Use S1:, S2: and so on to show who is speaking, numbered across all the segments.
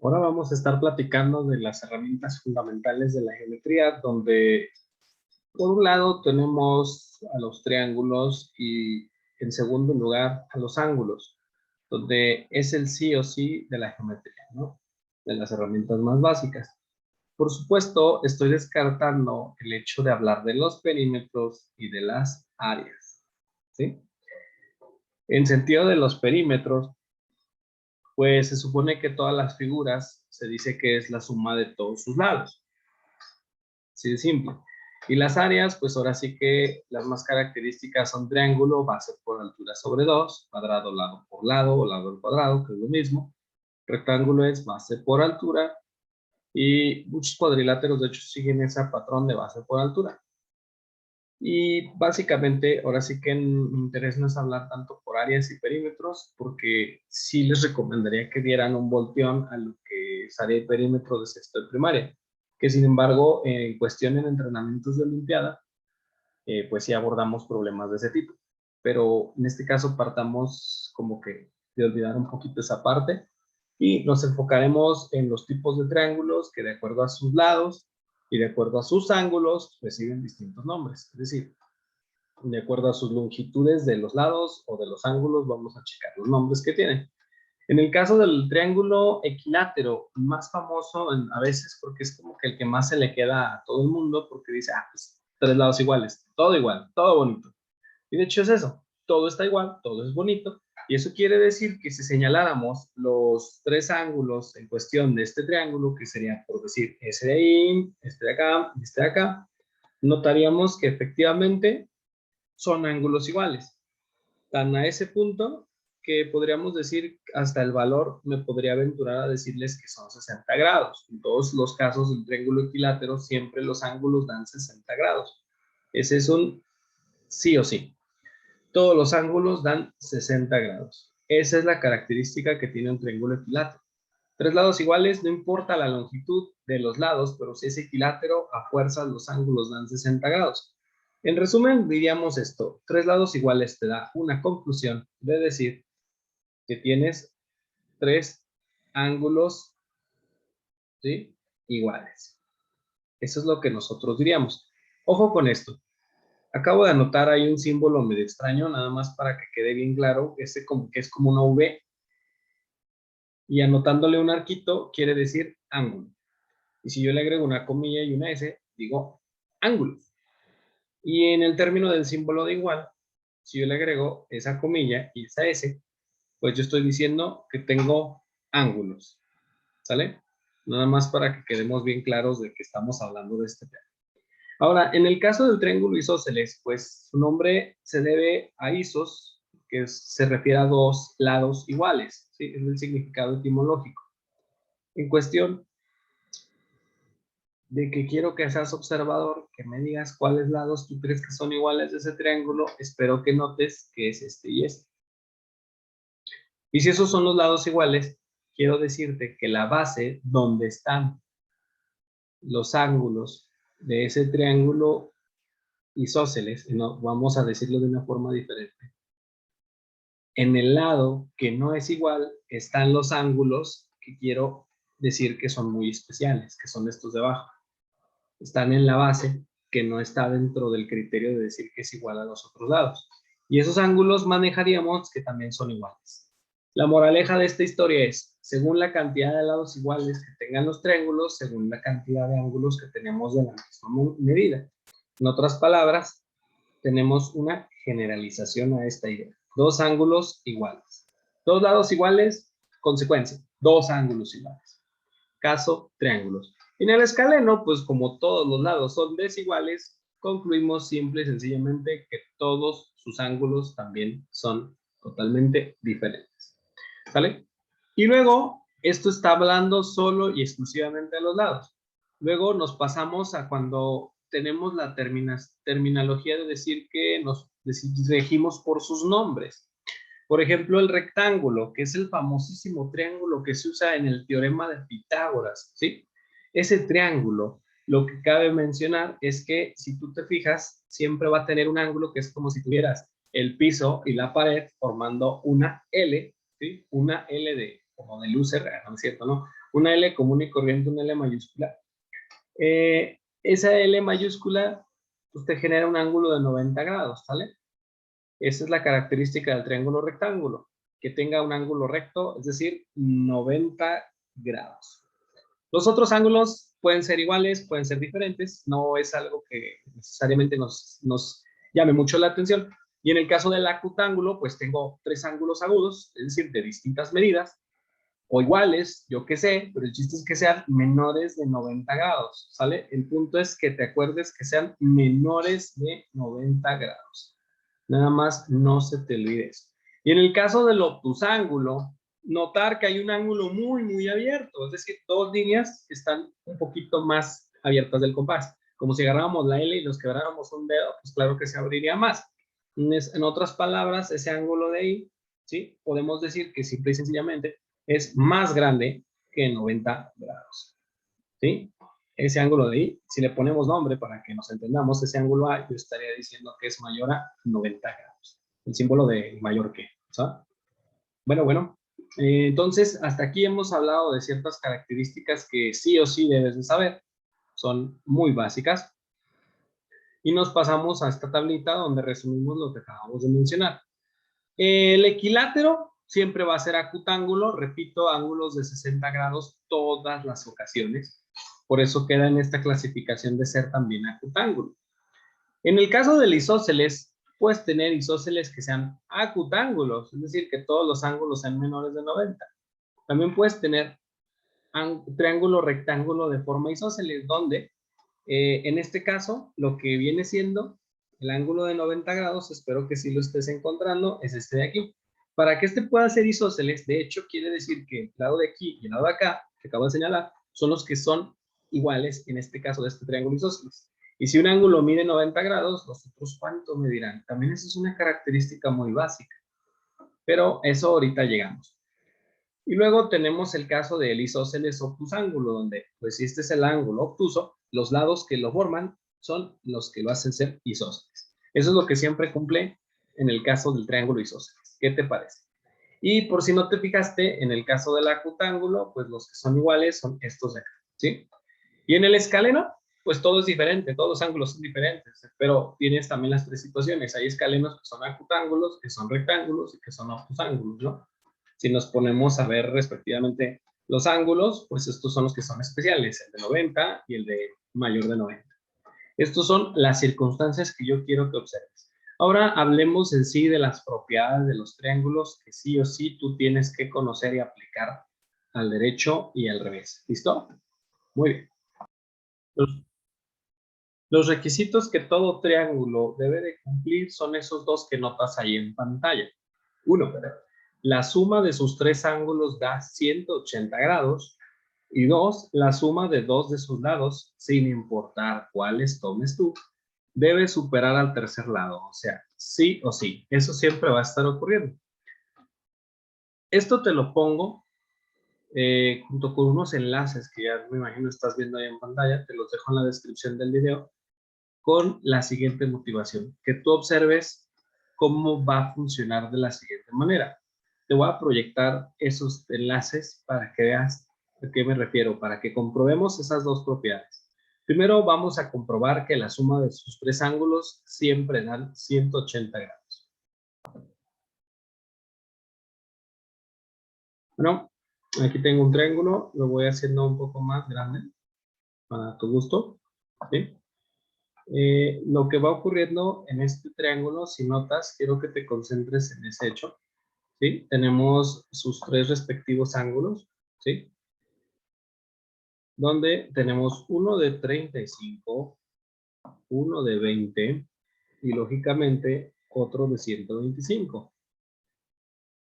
S1: Ahora vamos a estar platicando de las herramientas fundamentales de la geometría, donde por un lado tenemos a los triángulos y en segundo lugar a los ángulos, donde es el sí o sí de la geometría, ¿no? De las herramientas más básicas. Por supuesto, estoy descartando el hecho de hablar de los perímetros y de las áreas, ¿sí? En sentido de los perímetros, pues se supone que todas las figuras se dice que es la suma de todos sus lados. Así de simple. Y las áreas, pues ahora sí que las más características son triángulo, base por altura sobre 2, cuadrado lado por lado o lado al cuadrado, que es lo mismo. Rectángulo es base por altura y muchos cuadriláteros de hecho siguen ese patrón de base por altura. Y básicamente, ahora sí que mi interés no es hablar tanto por áreas y perímetros, porque sí les recomendaría que dieran un volteón a lo que es área y perímetro de sexto de primaria, que sin embargo, en cuestión en entrenamientos de olimpiada, pues sí abordamos problemas de ese tipo. Pero en este caso partamos como que de olvidar un poquito esa parte y nos enfocaremos en los tipos de triángulos que de acuerdo a sus lados y de acuerdo a sus ángulos reciben distintos nombres. Es decir, de acuerdo a sus longitudes de los lados o de los ángulos, vamos a checar los nombres que tienen. En el caso del triángulo equilátero, más famoso a veces porque es como que el que más se le queda a todo el mundo, porque dice, pues tres lados igual, todo bonito. Y de hecho es eso, todo está igual, todo es bonito, y eso quiere decir que si señaláramos los tres ángulos en cuestión de este triángulo, que sería por decir ese de ahí, este de acá, este de acá, notaríamos que efectivamente son ángulos iguales. Tan a ese punto que podríamos decir hasta el valor, me podría aventurar a decirles que son 60 grados. En todos los casos del triángulo equilátero siempre los ángulos dan 60 grados. Ese es un sí o sí. Todos los ángulos dan 60 grados. Esa es la característica que tiene un triángulo equilátero. Tres lados iguales, no importa la longitud de los lados, pero si es equilátero, a fuerzas los ángulos dan 60 grados. En resumen, diríamos esto, tres lados iguales te da una conclusión de decir que tienes tres ángulos, ¿sí?, iguales. Eso es lo que nosotros diríamos. Ojo con esto. Acabo de anotar ahí un símbolo medio extraño, nada más para que quede bien claro, ese como que es como una V, y anotándole un arquito quiere decir ángulo. Y si yo le agrego una comilla y una S, digo ángulo. Y en el término del símbolo de igual, si yo le agrego esa comilla y esa S, pues yo estoy diciendo que tengo ángulos, ¿sale? Nada más para que quedemos bien claros de que estamos hablando de este tema. Ahora, en el caso del triángulo isósceles, pues su nombre se debe a isos, que se refiere a dos lados iguales, ¿sí? Es el significado etimológico. En cuestión de que quiero que seas observador, que me digas cuáles lados tú crees que son iguales de ese triángulo, espero que notes que es este y este. Y si esos son los lados iguales, quiero decirte que la base donde están los ángulos de ese triángulo isósceles, no, vamos a decirlo de una forma diferente. En el lado que no es igual están los ángulos que quiero decir que son muy especiales, que son estos de abajo. Están en la base que no está dentro del criterio de decir que es igual a los otros lados. Y esos ángulos manejaríamos que también son iguales. La moraleja de esta historia es, según la cantidad de lados iguales que tengan los triángulos, según la cantidad de ángulos que tenemos de la misma medida. En otras palabras, tenemos una generalización a esta idea. Dos ángulos iguales. Dos lados iguales, consecuencia, dos ángulos iguales. Caso, triángulos. En el escaleno, pues como todos los lados son desiguales, concluimos simple y sencillamente que todos sus ángulos también son totalmente diferentes. ¿Sale? Y luego, esto está hablando solo y exclusivamente de los lados. Luego nos pasamos a cuando tenemos la terminología de decir que nos regimos por sus nombres. Por ejemplo, el rectángulo, que es el famosísimo triángulo que se usa en el teorema de Pitágoras, ¿sí? Ese triángulo, lo que cabe mencionar es que si tú te fijas, siempre va a tener un ángulo que es como si tuvieras el piso y la pared formando una L, ¿sí? Una L de, como de luz, ¿no es cierto, no? una L común y corriente, una L mayúscula. Esa L mayúscula, pues te genera un ángulo de 90 grados, ¿sale? Esa es la característica del triángulo rectángulo, que tenga un ángulo recto, es decir, 90 grados. Los otros ángulos pueden ser iguales, pueden ser diferentes, no es algo que necesariamente nos llame mucho la atención. Y en el caso del acutángulo, pues tengo 3 ángulos agudos, es decir, de distintas medidas, o iguales, yo qué sé, pero el chiste es que sean menores de 90 grados, ¿sale? El punto es que te acuerdes que sean menores de 90 grados. Nada más no se te olvide eso. Y en el caso del obtusángulo, notar que hay un ángulo muy, muy abierto, es decir, 2 líneas están un poquito más abiertas del compás. Como si agarráramos la L y nos quebráramos un dedo, pues claro que se abriría más. En otras palabras, ese ángulo de ahí, ¿sí? Podemos decir que simple y sencillamente es más grande que 90 grados, ¿sí? Ese ángulo de ahí, si le ponemos nombre para que nos entendamos, ese ángulo A, yo estaría diciendo que es mayor a 90 grados. El símbolo de mayor que, ¿sabes? Bueno. Entonces, hasta aquí hemos hablado de ciertas características que sí o sí debes de saber. Son muy básicas. Y nos pasamos a esta tablita donde resumimos lo que acabamos de mencionar. El equilátero siempre va a ser acutángulo, repito, ángulos de 60 grados todas las ocasiones. Por eso queda en esta clasificación de ser también acutángulo. En el caso del isósceles, puedes tener isósceles que sean acutángulos, es decir, que todos los ángulos sean menores de 90. También puedes tener triángulo rectángulo de forma isósceles, donde en este caso lo que viene siendo el ángulo de 90 grados, espero que sí lo estés encontrando, es este de aquí. Para que este pueda ser isósceles, de hecho quiere decir que el lado de aquí y el lado de acá, que acabo de señalar, son los que son iguales en este caso de este triángulo isósceles. Y si un ángulo mide 90 grados, los otros ¿cuánto medirán? También esa es una característica muy básica, pero eso ahorita llegamos. Y luego tenemos el caso del isósceles obtusángulo, donde, pues si este es el ángulo obtuso, los lados que lo forman son los que lo hacen ser isósceles. Eso es lo que siempre cumple en el caso del triángulo isósceles. ¿Qué te parece? Y por si no te fijaste, en el caso del acutángulo, pues los que son iguales son estos de acá, ¿sí? Y en el escaleno, pues todo es diferente, todos los ángulos son diferentes, pero tienes también las 3 situaciones. Hay escalenos que son acutángulos, que son rectángulos y que son obtusángulos, ¿no? Si nos ponemos a ver respectivamente los ángulos, pues estos son los que son especiales, el de 90 y el de mayor de 90. Estos son las circunstancias que yo quiero que observes. Ahora hablemos en sí de las propiedades de los triángulos que sí o sí tú tienes que conocer y aplicar al derecho y al revés. ¿Listo? Muy bien. Los requisitos que todo triángulo debe de cumplir son esos dos que notas ahí en pantalla. 1, la suma de sus 3 ángulos da 180 grados. Y 2, la suma de 2 de sus lados, sin importar cuáles tomes tú, debe superar al tercer lado. O sea, sí o sí. Eso siempre va a estar ocurriendo. Esto te lo pongo junto con unos enlaces que ya me imagino estás viendo ahí en pantalla. Te los dejo en la descripción del video, con la siguiente motivación, que tú observes cómo va a funcionar de la siguiente manera. Te voy a proyectar esos enlaces para que veas a qué me refiero, para que comprobemos esas dos propiedades. Primero vamos a comprobar que la suma de sus 3 ángulos siempre dan 180 grados. Bueno, aquí tengo un triángulo, lo voy haciendo un poco más grande para tu gusto, ¿sí? Lo que va ocurriendo en este triángulo, si notas, quiero que te concentres en ese hecho, ¿sí? Tenemos sus 3 respectivos ángulos, ¿sí? Donde tenemos uno de 35, uno de 20 y lógicamente otro de 125.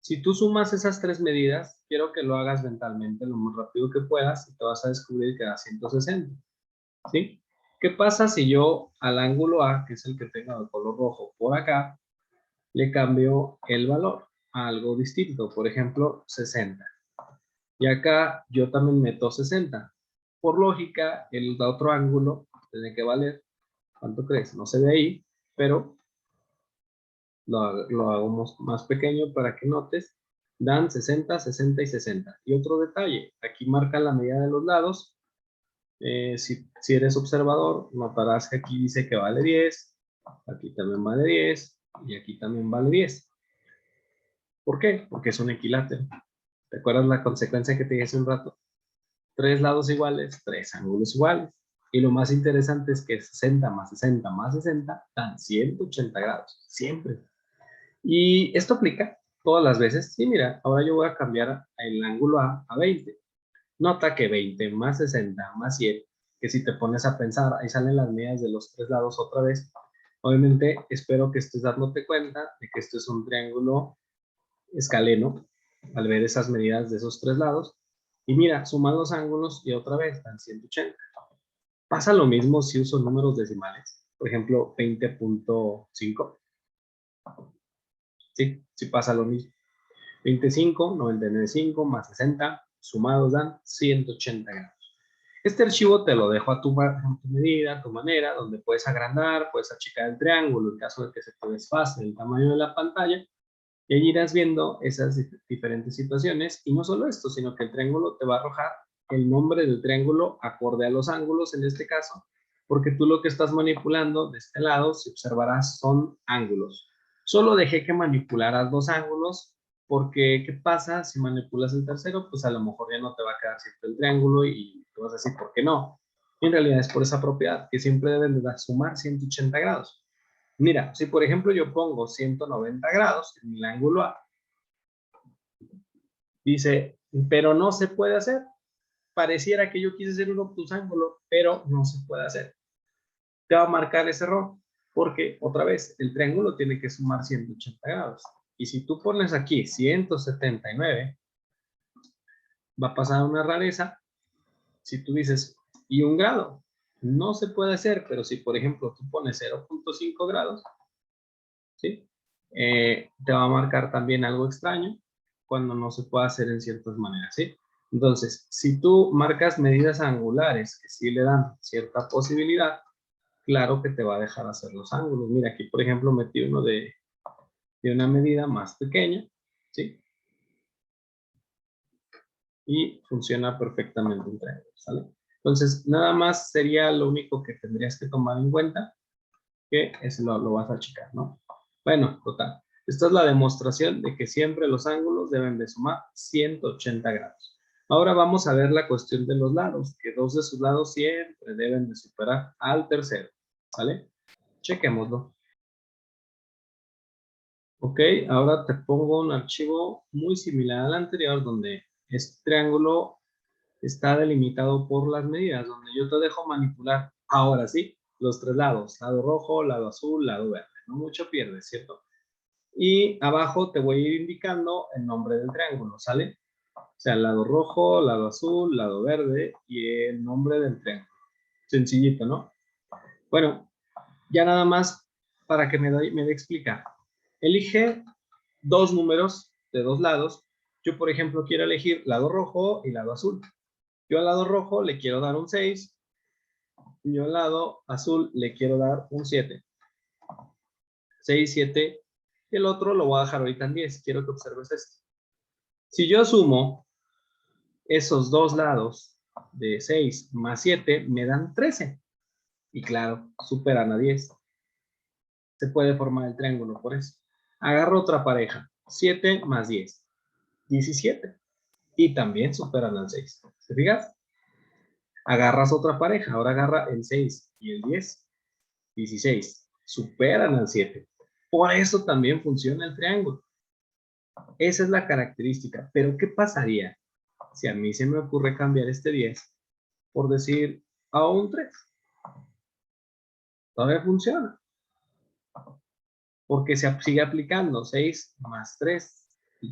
S1: Si tú sumas esas 3 medidas, quiero que lo hagas mentalmente lo más rápido que puedas y te vas a descubrir que da 160, ¿sí? ¿Qué pasa si yo al ángulo A, que es el que tengo de color rojo por acá, le cambio el valor a algo distinto, por ejemplo, 60? Y acá yo también meto 60. Por lógica, el otro ángulo tiene que valer, ¿cuánto crees? No se ve ahí, pero lo hago más pequeño para que notes. Dan 60, 60 y 60. Y otro detalle, aquí marca la medida de los lados. Si eres observador, notarás que aquí dice que vale 10, aquí también vale 10 y aquí también vale 10. ¿Por qué? Porque es un equilátero. ¿Te acuerdas la consecuencia que te dije hace un rato? 3 lados iguales, 3 ángulos iguales. Y lo más interesante es que 60 más 60 más 60 dan 180 grados, siempre. Y esto aplica todas las veces. Sí, mira, ahora yo voy a cambiar el ángulo a 20. Nota que 20 más 60 más 100, que si te pones a pensar, ahí salen las medidas de los 3 lados otra vez. Obviamente, espero que estés dándote cuenta de que esto es un triángulo escaleno, al ver esas medidas de esos 3 lados. Y mira, suma los ángulos y otra vez dan 180. Pasa lo mismo si uso números decimales. Por ejemplo, 20.5. Sí, sí pasa lo mismo. 25, 99.5 más 60, sumados dan 180 grados. Este archivo te lo dejo a tu medida, a tu manera, donde puedes agrandar, puedes achicar el triángulo en caso de que se te desfase el tamaño de la pantalla. Y ahí irás viendo esas diferentes situaciones. Y no solo esto, sino que el triángulo te va a arrojar el nombre del triángulo acorde a los ángulos en este caso, porque tú lo que estás manipulando de este lado, si observarás, son ángulos. Solo dejé que manipularas 2 ángulos, porque ¿qué pasa si manipulas el tercero? Pues a lo mejor ya no te va a quedar siempre el triángulo y te vas a decir, ¿por qué no? Y en realidad es por esa propiedad, que siempre deben de sumar 180 grados. Mira, si por ejemplo yo pongo 190 grados en el ángulo A, dice, pero no se puede hacer. Pareciera que yo quise hacer un obtus ángulo, pero no se puede hacer. Te va a marcar ese error, porque otra vez, el triángulo tiene que sumar 180 grados. Y si tú pones aquí 179, va a pasar una rareza. Si tú dices, y 1 grado, no se puede hacer, pero si por ejemplo tú pones 0.5 grados, ¿sí? Te va a marcar también algo extraño cuando no se puede hacer en ciertas maneras, ¿sí? Entonces, si tú marcas medidas angulares que sí le dan cierta posibilidad, claro que te va a dejar hacer los ángulos. Mira, aquí por ejemplo metí uno de una medida más pequeña, ¿sí? Y funciona perfectamente el triángulo, ¿sale? Entonces, nada más sería lo único que tendrías que tomar en cuenta, que eso lo vas a achicar, ¿no? Bueno, total. Esta es la demostración de que siempre los ángulos deben de sumar 180 grados. Ahora vamos a ver la cuestión de los lados, que 2 de sus lados siempre deben de superar al tercero, ¿vale? Chequémoslo. Ok, ahora te pongo un archivo muy similar al anterior, donde este triángulo está delimitado por las medidas, donde yo te dejo manipular, ahora sí, los 3 lados, lado rojo, lado azul, lado verde. No mucho pierdes, ¿cierto? Y abajo te voy a ir indicando el nombre del triángulo, ¿sale? O sea, lado rojo, lado azul, lado verde y el nombre del triángulo. Sencillito, ¿no? Bueno, ya nada más para que me dé explicar. Elige 2 números de 2 lados. Yo, por ejemplo, quiero elegir lado rojo y lado azul. Yo al lado rojo le quiero dar un 6. Y yo al lado azul le quiero dar un 7. 6, 7. Y el otro lo voy a dejar ahorita en 10. Quiero que observes esto. Si yo sumo esos 2 lados de 6 más 7, me dan 13. Y claro, superan a 10. Se puede formar el triángulo por eso. Agarro otra pareja. 7 más 10. 17. Y también superan al 6. ¿Te fijas? Agarras otra pareja. Ahora agarra el 6 y el 10. 16. Superan al 7. Por eso también funciona el triángulo. Esa es la característica. Pero ¿qué pasaría si a mí se me ocurre cambiar este 10 por decir a un 3? Todavía funciona. Porque se sigue aplicando 6 más 3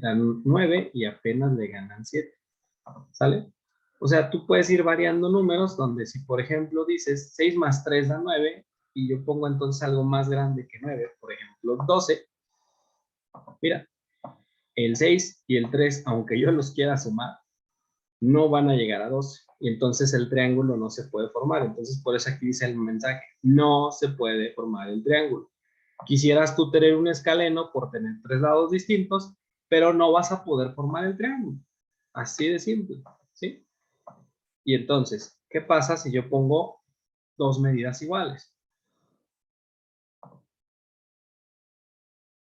S1: dan 9 y apenas le ganan 7. ¿Sale? O sea, tú puedes ir variando números donde si, por ejemplo, dices 6 más 3 da 9 y yo pongo entonces algo más grande que 9, por ejemplo, 12. Mira, el 6 y el 3, aunque yo los quiera sumar, no van a llegar a 12. Y entonces el triángulo no se puede formar. Entonces, por eso aquí dice el mensaje, no se puede formar el triángulo. Quisieras tú tener un escaleno por tener 3 lados distintos, pero no vas a poder formar el triángulo. Así de simple, ¿sí? Y entonces, ¿qué pasa si yo pongo dos medidas iguales?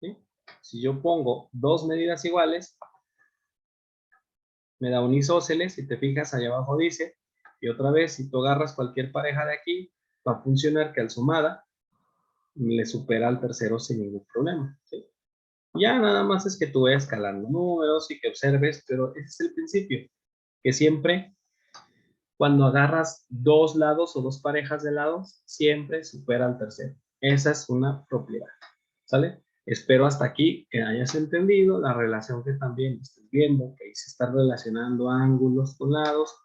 S1: ¿Sí? Si yo pongo dos medidas iguales, me da un isósceles, si te fijas allá abajo dice, y otra vez, si tú agarras cualquier pareja de aquí, va a funcionar que al sumada le supera al tercero sin ningún problema, ¿sí? Ya nada más es que tú vayas escalando números y que observes, pero ese es el principio, que siempre cuando agarras dos lados o dos parejas de lados, siempre supera al tercero. Esa es una propiedad, ¿sale? Espero hasta aquí que hayas entendido la relación que también estés viendo, que ahí se está relacionando ángulos con lados.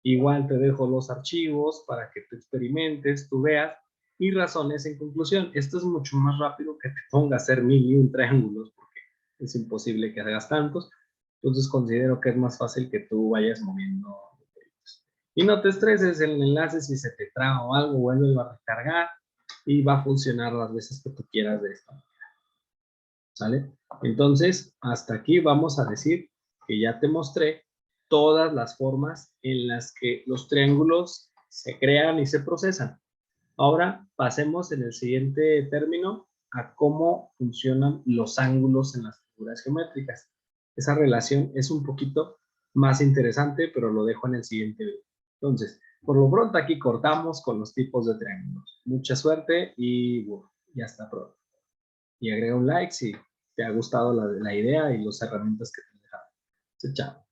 S1: Igual te dejo los archivos para que tú experimentes, tú veas y razones en conclusión. Esto es mucho más rápido que te ponga a hacer 1001 triángulos, porque es imposible que hagas tantos. Entonces considero que es más fácil que tú vayas moviendo. Y no te estreses, el enlace si se te traba o algo, vuelve a recargar y va a funcionar las veces que tú quieras de esta manera. ¿Sale? Entonces, hasta aquí vamos a decir que ya te mostré todas las formas en las que los triángulos se crean y se procesan. Ahora pasemos en el siguiente término a cómo funcionan los ángulos en las figuras geométricas. Esa relación es un poquito más interesante, pero lo dejo en el siguiente video. Entonces, por lo pronto aquí cortamos con los tipos de triángulos. Mucha suerte y bueno, ya está pronto. Y agrega un like si te ha gustado la idea y las herramientas que te he dejado. Chao.